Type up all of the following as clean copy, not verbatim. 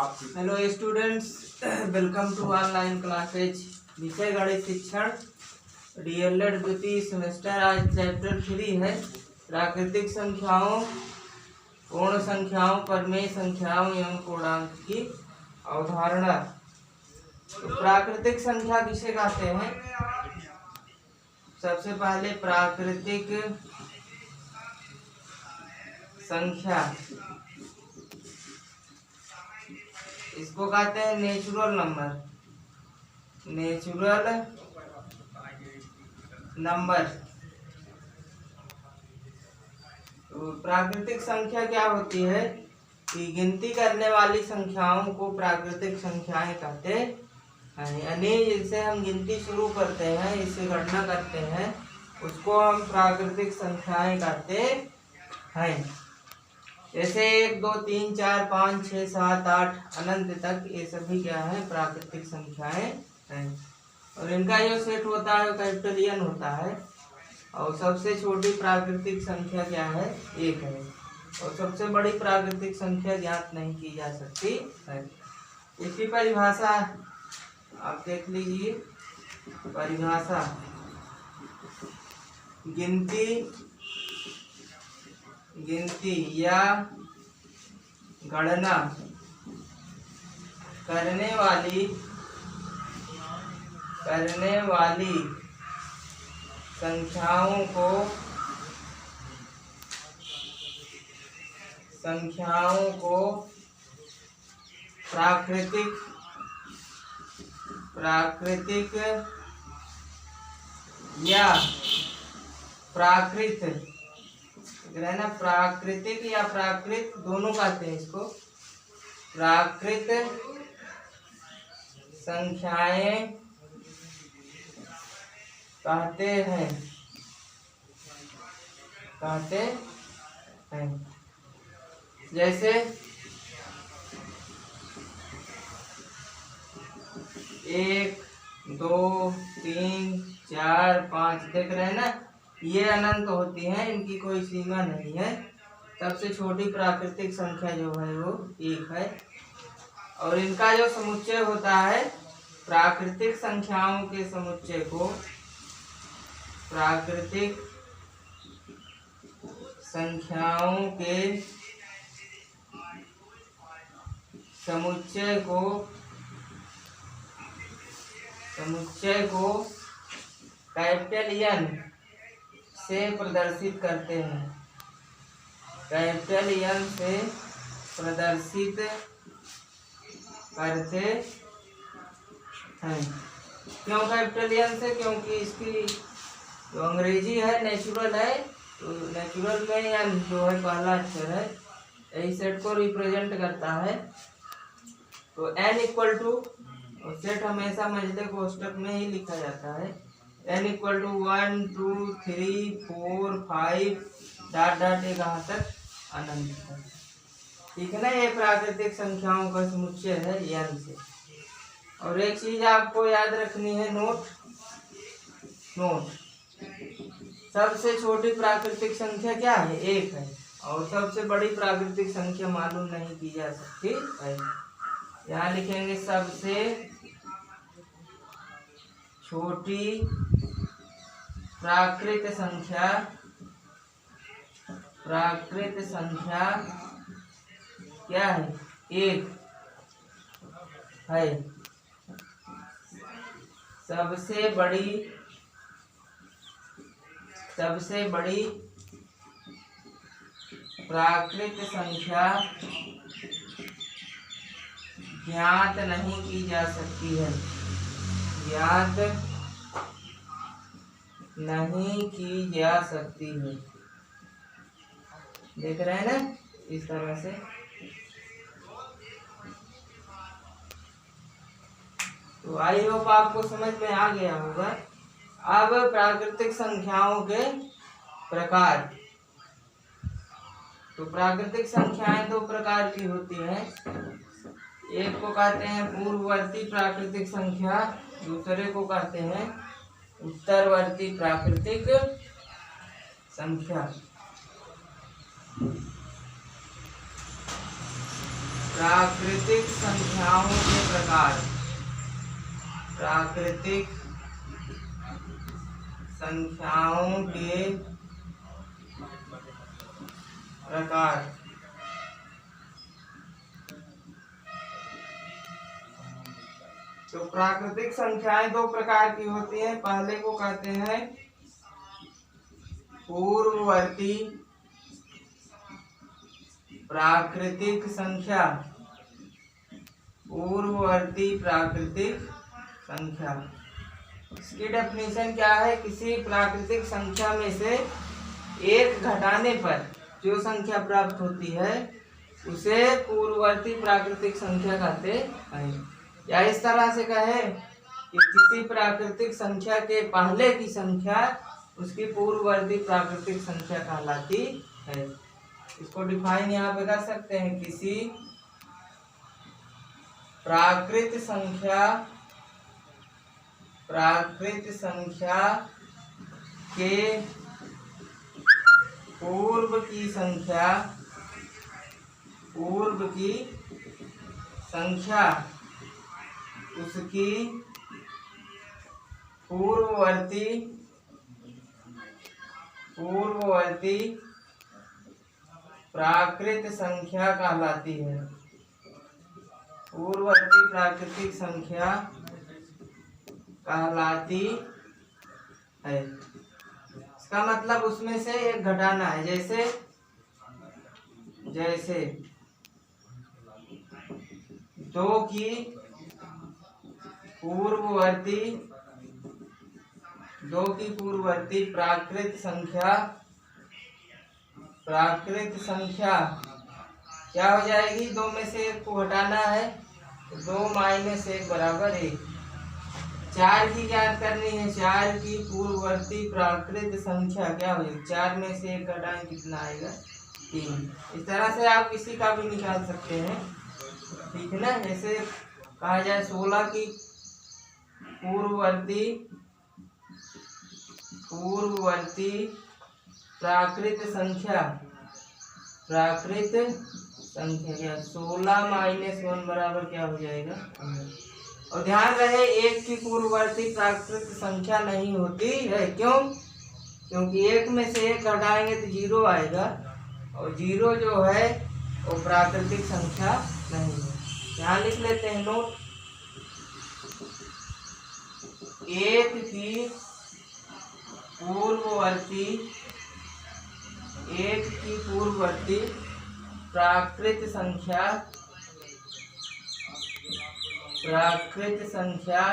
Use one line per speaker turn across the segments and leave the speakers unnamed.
Hello students, welcome to online classes. विषय गणित शिक्षण डीएलएड द्वितीय सेमेस्टर। आज चैप्टर 3 है प्राकृतिक संख्याओं, पूर्ण संख्याओं, परिमेय संख्याओं एवं पूर्णांक की अवधारणा। तो प्राकृतिक संख्या किसे कहते हैं? सबसे पहले प्राकृतिक संख्या इसको कहते हैं नेचुरल नंबर। Natural number. तो प्राकृतिक संख्या क्या होती है कि गिनती करने वाली संख्याओं को प्राकृतिक संख्याएं कहते हैं। यानी जिससे हम गिनती शुरू करते हैं, इससे गणना करते हैं, उसको हम प्राकृतिक संख्याएं कहते हैं। जैसे 1 2 3 4 5 6 7 8 अनंत तक, ये सभी क्या है? प्राकृतिक संख्याएं हैं। और इनका जो सेट होता है वो कैपिटल N होता है। और सबसे छोटी प्राकृतिक संख्या क्या है? 1 है। और सबसे बड़ी प्राकृतिक संख्या ज्ञात नहीं की जा सकती है। इसकी परिभाषा आप देख लीजिए। परिभाषा: गिनती या गणना करने वाली संख्याओं को प्राकृतिक या प्राकृत ना, प्राकृतिक या प्राकृत दोनों कहते हैं इसको। प्राकृत संख्याएं कहते हैं। जैसे 1 2 3 4 5 देख रहे हैं ना, ये अनंत होती हैं, इनकी कोई सीमा नहीं है। सबसे छोटी प्राकृतिक संख्या जो है वो 1 है। और इनका जो समुच्चय होता है, प्राकृतिक संख्याओं के समुच्चय को कैपिटल N से प्रदर्शित करते हैं। कैपिटल N से प्रदर्शित करते हैं। क्यों कैपिटल N से? क्योंकि इसकी जो अंग्रेजी है नेचुरल है, तो नेचुरल में N जो है पहला अक्षर है, यही सेट को रिप्रेजेंट करता है। तो N इक्वल टू, सेट हमेशा मझले कोष्टक में ही लिखा जाता है। N equal to 1 2 3 4 5 dot dot यहाँ तक अनंत तक। ठीक है ना, ये प्राकृतिक संख्याओं का समुच्चय है N से। और एक चीज आपको याद रखनी है, नोट। सबसे छोटी प्राकृतिक संख्या क्या है? 1 है। और सबसे बड़ी प्राकृतिक संख्या मालूम नहीं की जा सकती है। यहाँ लिखेंगे सबसे छोटी प्राकृत संख्या क्या है? 1 है। सबसे बड़ी प्राकृत संख्या ज्ञात नहीं की जा सकती है। देख रहे हैं ना, इस तरह से। तो आई होप आपको समझ में आ गया होगा। अब प्राकृतिक संख्याओं के प्रकार। तो प्राकृतिक संख्याएं 2 प्रकार की होती हैं। एक को कहते हैं पूर्ववर्ती प्राकृतिक संख्या, दूसरे को कहते हैं उत्तरवर्ती प्राकृतिक संख्या। प्राकृतिक संख्याओं के प्रकार, प्राकृतिक संख्याओं के प्रकार। तो प्राकृतिक संख्याएं दो प्रकार की होती हैं। पहले को कहते हैं पूर्ववर्ती प्राकृतिक संख्या, पूर्ववर्ती प्राकृतिक संख्या। इसकी डेफिनेशन क्या है? किसी प्राकृतिक संख्या में से एक घटाने पर जो संख्या प्राप्त होती है उसे पूर्ववर्ती प्राकृतिक संख्या कहते हैं। या इस तरह से कहें कि किसी प्राकृतिक संख्या के पहले की संख्या उसकी पूर्ववर्ती प्राकृतिक संख्या कहलाती है। इसको डिफाइन यहाँ पे कर सकते हैं, किसी प्राकृत संख्या के पूर्व की संख्या उसकी पूर्ववर्ती प्राकृत संख्या कहलाती है। पूर्ववर्ती प्राकृतिक संख्या कहलाती है। इसका मतलब उसमें से एक घटाना है। जैसे 2 की पूर्ववर्ती प्राकृत संख्या क्या हो जाएगी? 2 में से 1 को घटाना है, तो 2 - 1 बराबर 1। 4 की ज्ञात करनी है। 4 की पूर्ववर्ती प्राकृत संख्या क्या हो जाएगी? 4 में से 1 घटाएं, कितना आएगा? 3। इस तरह से आप किसी का भी निकाल सकते हैं, ठीक है ना। जैसे कहा जाए 16 की पूर्ववर्ती प्राकृत संख्या क्या? 16 - 1 बराबर क्या हो जाएगा? और ध्यान रहे 1 की पूर्ववर्ती प्राकृत संख्या नहीं होती है। क्यों? क्योंकि 1 में से 1 घटाएंगे तो 0 आएगा, और 0 जो है वो प्राकृतिक संख्या नहीं है। यहाँ लिख लेते हैं नोट। 1 की पूर्ववर्ती प्राकृत संख्या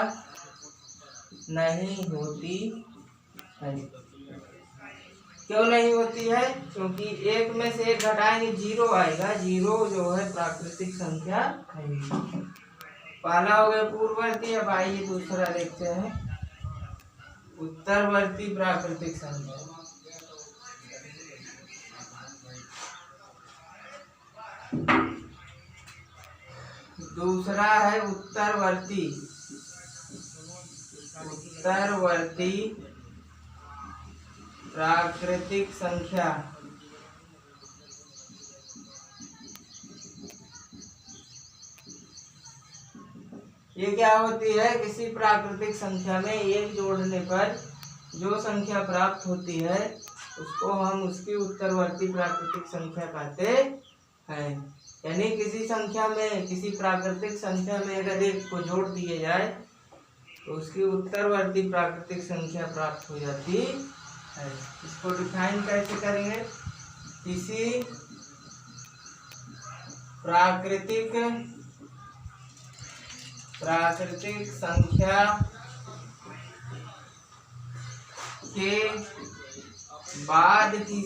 नहीं होती है। क्यों नहीं होती है? क्योंकि 1 में से 1 घटाएंगे 0 आएगा। 0 जो है प्राकृतिक संख्या नहीं। पहला हो गया पूर्ववर्ती। अब आइए दूसरा देखते हैं, उत्तरवर्ती प्राकृतिक संख्या। दूसरा है उत्तरवर्ती प्राकृतिक संख्या। ये क्या होती है? किसी प्राकृतिक संख्या में 1 जोड़ने पर जो संख्या प्राप्त होती है उसको हम उसकी उत्तरवर्ती प्राकृतिक संख्या कहते हैं। यानी किसी प्राकृतिक संख्या में अगर 1 को जोड़ दिए जाए तो उसकी उत्तरवर्ती प्राकृतिक संख्या प्राप्त हो जाती है। इसको डिफाइन कैसे करेंगे? किसी प्राकृतिक संख्या के बाद की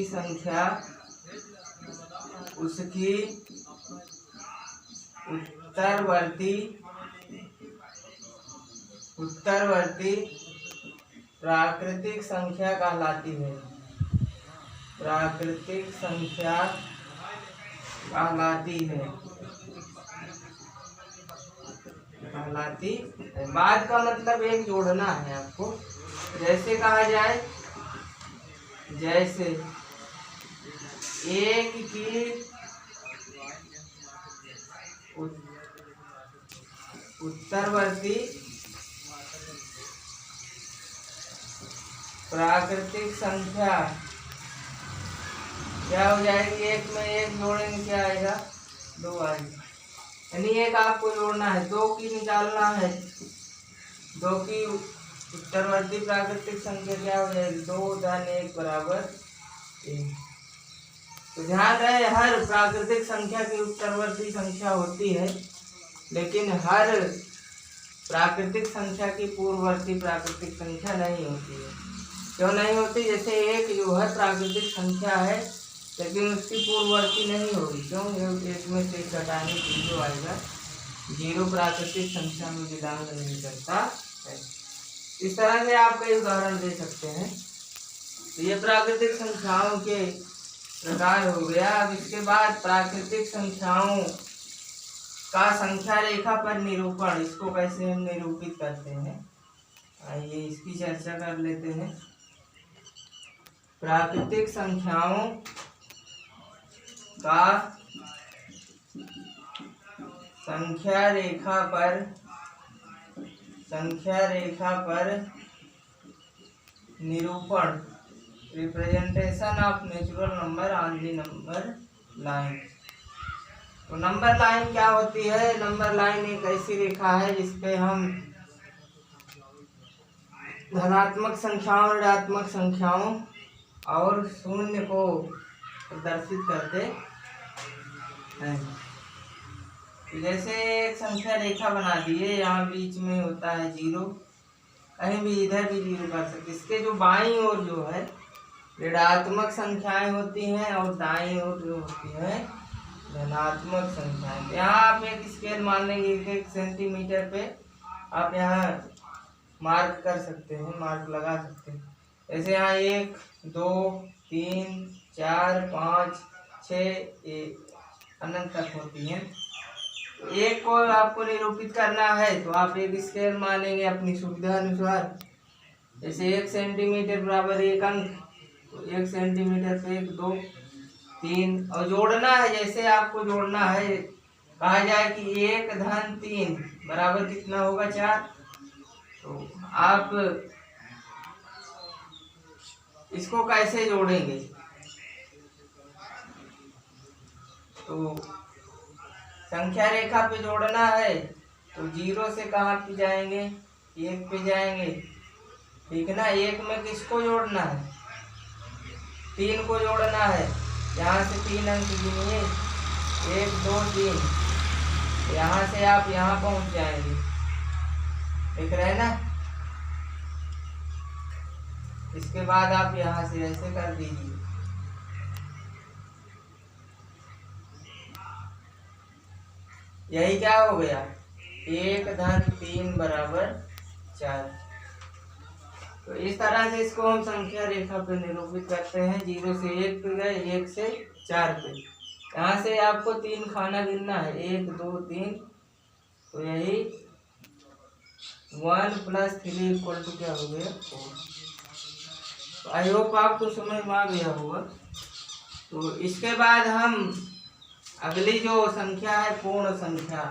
संख्या उसकी उत्तरवर्ती प्राकृतिक संख्या कहलाती है। बाद का मतलब 1 जोड़ना है आपको। जैसे कहा जाए, जैसे एक की उत्तरवर्ती प्राकृतिक संख्या क्या हो जाएगी, एक में एक जोड़ेंगे क्या आएगा, 2 आएगी। यानी एक आपको जोड़ना है, 2 की निकालना है, 2 की उत्तरवर्ती प्राकृतिक संख्या क्या हो जाएगी, 2 धन 1 बराबर 1। तो ध्यान रहे हर प्राकृतिक संख्या की उत्तरवर्ती संख्या होती है, लेकिन हर प्राकृतिक संख्या की पूर्ववर्ती प्राकृतिक संख्या नहीं होती है। क्यों नहीं होती, जैसे एक जो है प्राकृतिक संख्या है लेकिन उसकी पूर्ववर्ती नहीं होगी, क्यों, इसमें से घटाने 0 आएगा, 0 प्राकृतिक संख्या में बिलोंग नहीं करता है। इस तरह से आप कई उदाहरण दे सकते हैं। तो ये प्राकृतिक संख्याओं के प्रकार हो गया। अब इसके बाद प्राकृतिक संख्याओं का संख्या रेखा पर निरूपण, इसको कैसे हम निरूपित करते हैं, आइए इसकी चर्चा कर लेते हैं। प्राकृतिक संख्याओं का संख्या रेखा पर निरूपण, representation of natural number on the number line. तो नंबर लाइन क्या होती है, नंबर लाइन एक ऐसी रेखा है जिसपे हम धनात्मक संख्याओं, ऋणात्मक संख्याओं और शून्य को प्रदर्शित करते हैं। जैसे एक संख्या रेखा बना दिए, यहाँ बीच में होता है 0, कहीं भी इधर भी 0 कर सकते। इसके जो बाईं ओर जो है ऋणात्मक संख्याएं होती हैं और दाईं ओर जो होती है धनात्मक संख्याएं। यहाँ आप एक स्केल मान लेंगे, 1 सेंटीमीटर पे आप यहाँ मार्क कर सकते हैं, मार्क लगा सकते हैं। जैसे यहाँ 1 2 3 4 5 6 अनंत तक होती है। तो एक को आपको निरूपित करना है तो आप एक स्केल मानेंगे अपनी सुविधा अनुसार। जैसे 1 सेंटीमीटर बराबर 1 अंक, तो 1 सेंटीमीटर पे 1 2 3 और जोड़ना है। जैसे आपको जोड़ना है, कहा जाए कि 1 धन 3 बराबर कितना होगा, 4। तो आप इसको कैसे जोड़ेंगे, तो संख्या रेखा पे जोड़ना है तो 0 से कहाँ पे जाएंगे, 1 पे जाएंगे, ठीक है ना। 1 में किसको जोड़ना है, 3 को जोड़ना है। यहाँ से 3 अंक गिनिए, 1 2 3, यहाँ से आप यहाँ पहुँच जाएंगे, देख रहे हैं ना। इसके बाद आप यहाँ से ऐसे कर दीजिए, यही क्या हो गया, 1 धन 3 बराबर 4। तो इस तरह से इसको हम संख्या रेखा पे निरूपित करते हैं। 0 से 1 पे गए, 1 से 4 पे, यहाँ से आपको 3 खाना गिनना है, 1 2 3, तो यही 1 + 3 = क्या हो गया, 4। तो आई होप आपको समझ में आ गया होगा। तो इसके बाद हम अगली जो संख्या है पूर्ण संख्या,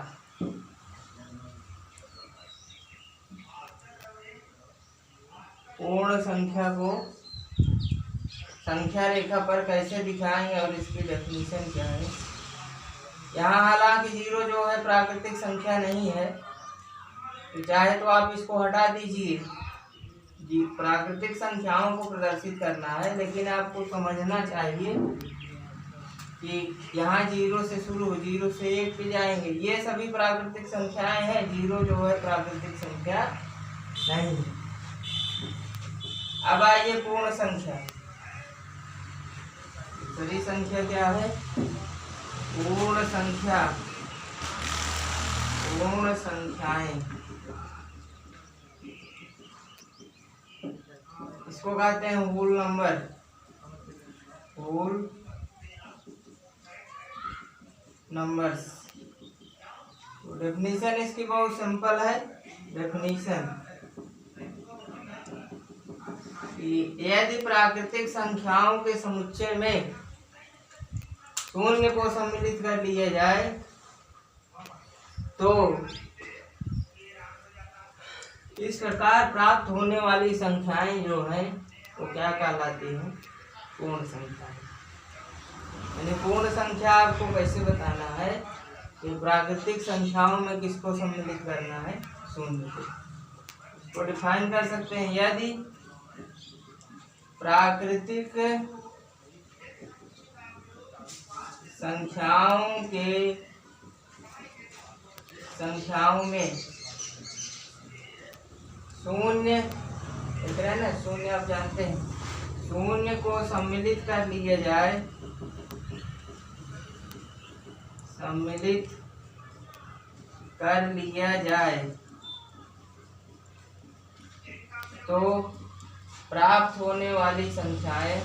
पूर्ण संख्या को संख्या रेखा पर कैसे दिखाएंगे और इसकी डेफिनेशन क्या है। यहाँ हालांकि 0 जो है प्राकृतिक संख्या नहीं है, तो चाहे तो आप इसको हटा दीजिए। प्राकृतिक संख्याओं को प्रदर्शित करना है, लेकिन आपको समझना चाहिए कि यहाँ 0 से शुरू, 0 से 1 पे जाएंगे, ये सभी प्राकृतिक संख्याएं हैं। 0 जो है प्राकृतिक संख्या नहीं है। अब आइए पूर्ण संख्या। दूसरी संख्या क्या है, पूर्ण संख्या, पूर्ण संख्याएं, इसको कहते हैं होल नंबर, होल नंबर्स। तो डेफिनेशन इसकी बहुत सिंपल है। डेफिनेशन कि यदि प्राकृतिक संख्याओं के समुच्चय में शून्य को सम्मिलित कर लिया जाए तो इस प्रकार प्राप्त होने वाली संख्याएं जो हैं वो क्या कहलाती हैं? पूर्ण संख्याएं। यानी पूर्ण संख्या आपको कैसे बताना है कि प्राकृतिक संख्याओं में किसको सम्मिलित करना है? शून्य को। इसको डिफाइन कर सकते हैं, यदि प्राकृतिक संख्याओं में शून्य, देख रहे हैं ना, शून्य आप जानते हैं, शून्य को सम्मिलित कर लिया जाए, तो प्राप्त होने वाली संख्याएं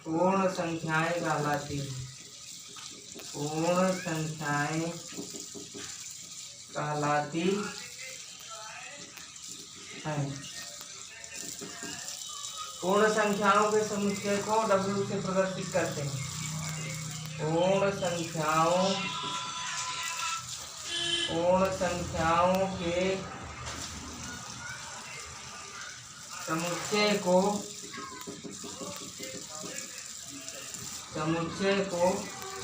पूर्ण संख्याएं कहलाती हैं। पूर्ण संख्याएं कहलाती हैं। पूर्ण संख्याओं के समुच्चय को W से प्रदर्शित करते हैं। पूर्ण संख्याओं के समुच्चय को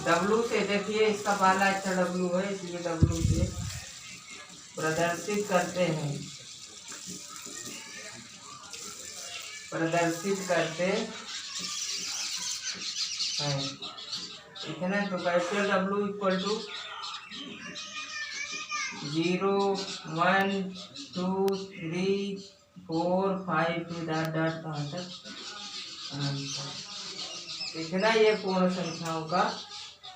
W से, देखिए इसका पहला अक्षर W है इसलिए W से प्रदर्शित करते हैं। ठीक है ना। तो capital W equal to 0 1 2 3 4 5 dot कहाँ तक, ठीक है ना। ये पूर्ण संख्याओं का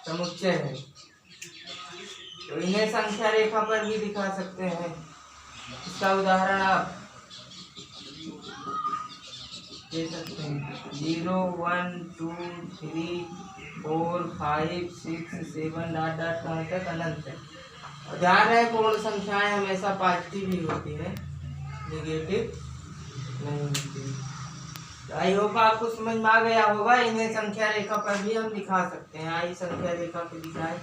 समुच्चय है। तो इन्हें संख्या रेखा पर भी दिखा सकते हैं। इसका उदाहरण आप दे सकते हैं, 0 1 2 3 4 5 6 7 डॉट कहाँ तक, अनंत है। और ध्यान रहे पूर्ण संख्याएं हमेशा पॉजिटिव ही होती है, नेगेटिव नहीं होती। आई होप आपको समझ में आ गया होगा। इन्हें संख्या रेखा पर भी हम दिखा सकते हैं। आई संख्या रेखा पे दिखाएं।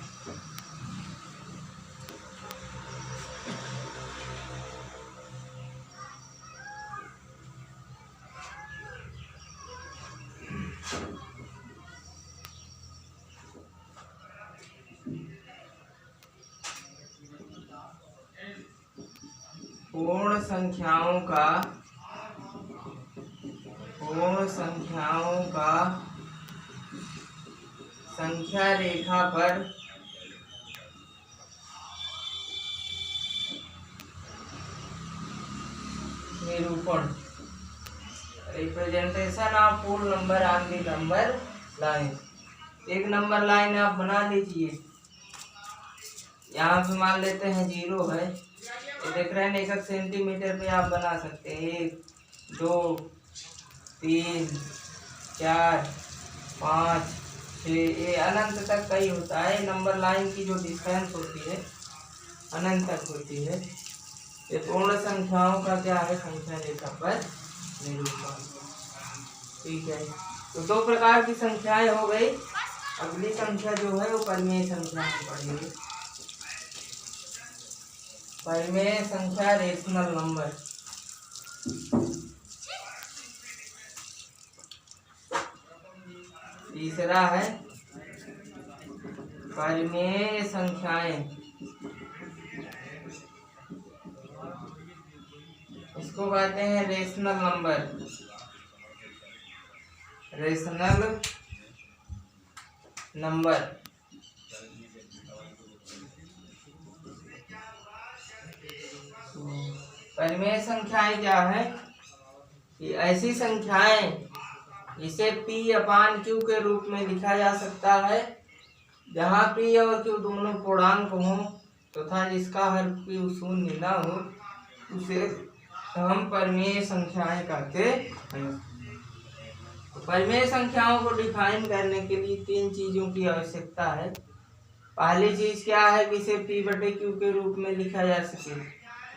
पूर्ण संख्याओं का संख्या रेखा पर निरूपण, representation of full number on the number line. एक नंबर लाइन आप बना लीजिए। यहाँ पे मान लेते हैं 0 है, तो देख रहे हैं 1 सेंटीमीटर पे आप बना सकते हैं। 1 2 3 4 5 6, ये अनंत तक का ही होता है। नंबर लाइन की जो डिस्टेंस होती है अनंत तक होती है। ये पूर्ण संख्याओं का क्या है? संख्या रेखा पर निरूपण। ठीक है। तो 2 प्रकार की संख्याएं हो गई। अगली संख्या जो है वो परिमेय संख्या में पड़ेगी। परिमेय संख्या, रेशनल नंबर। तीसरा है परिमेय संख्याएं। इसको कहते हैं रेशनल नंबर। रेशनल नंबर परिमेय संख्याएं क्या है कि ऐसी संख्याएं इसे P/Q के रूप में लिखा जा सकता है, जहाँ P और Q दोनों पूर्णांक हों तथा जिसका हर Q शून्य न हो, उसे हम परिमेय संख्याएं कहते हैं। तो परिमेय संख्याओं को डिफाइन करने के लिए 3 चीजों की आवश्यकता है। पहली चीज क्या है कि इसे P/Q के रूप में लिखा जा सके।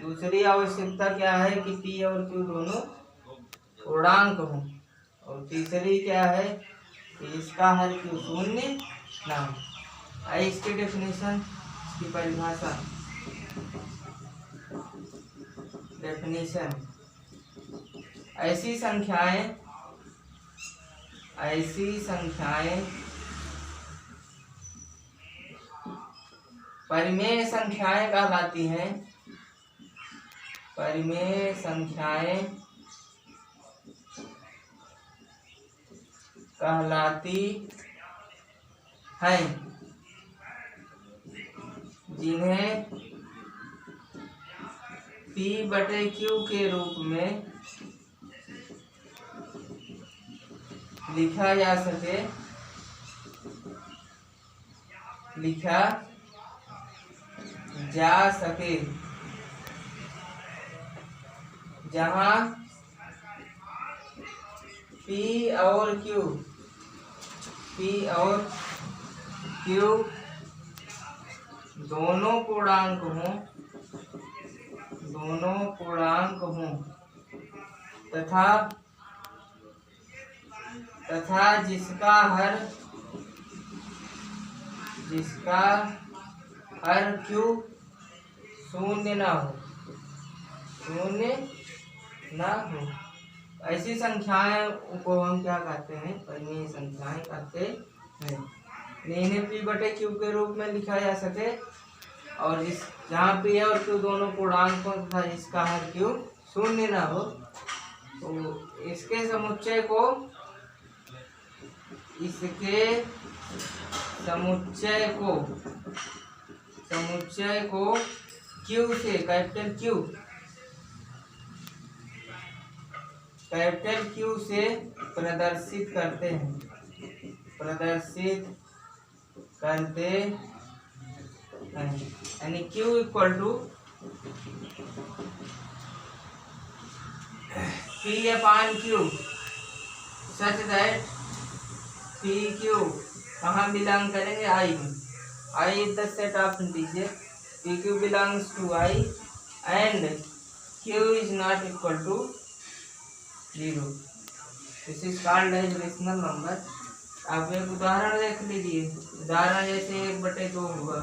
दूसरी आवश्यकता क्या है कि पी और क्यू दोनों पूर्णांक हों। और तीसरी क्या है कि इसका हर क्यू शून्य ना हो। आई इसकी डेफिनेशन, इसकी परिभाषा। डेफिनेशन, ऐसी संख्याएं परिमेय संख्याएं कहलाती हैं। परिमेय संख्याएं कहलाती हैं जिन्हें P/Q के रूप में लिखा जा सके जहां P और Q दोनों पूर्णांक हों तथा जिसका हर Q शून्य ना हो। ऐसी संख्याएं को हम क्या कहते हैं? परिमेय संख्याएं कहते हैं। इन्हें P/Q के रूप में लिखा जा सके और जहाँ P और Q दोनों पूर्णांक हों तथा जिसका हर Q शून्य ना हो, तो इसके समुच्चय को Q से, कैपिटल Q से प्रदर्शित करते हैं। यानी Q equal to P/Q such that PQ कहाँ बिलोंग करेंगे? I में। I is the set of integers. PQ belongs to I and Q is not equal to 0. This is called as rational number. आप एक उदाहरण देख लीजिए। उदाहरण जैसे 1/2 हुआ,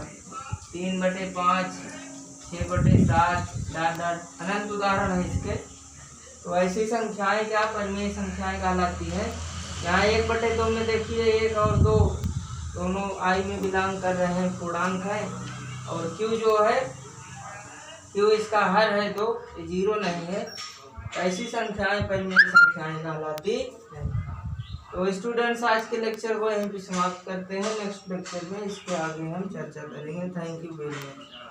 3/5, 6/7, अनंत उदाहरण है इसके। तो ऐसी संख्याएं क्या परिमेय संख्याएं कहलाती है। यहाँ 1/2 में देखिए 1 और 2 दोनों I में बिलोंग कर रहे हैं, पूर्णांक है। और Q जो है, Q इसका हर है तो 0 नहीं है। ऐसी संख्याएं परिमेय संख्याएं कहलाती हैं। तो स्टूडेंट्स, आज के लेक्चर को यहीं पे समाप्त करते हैं। नेक्स्ट लेक्चर में इसके आगे हम चर्चा करेंगे। Thank you very much.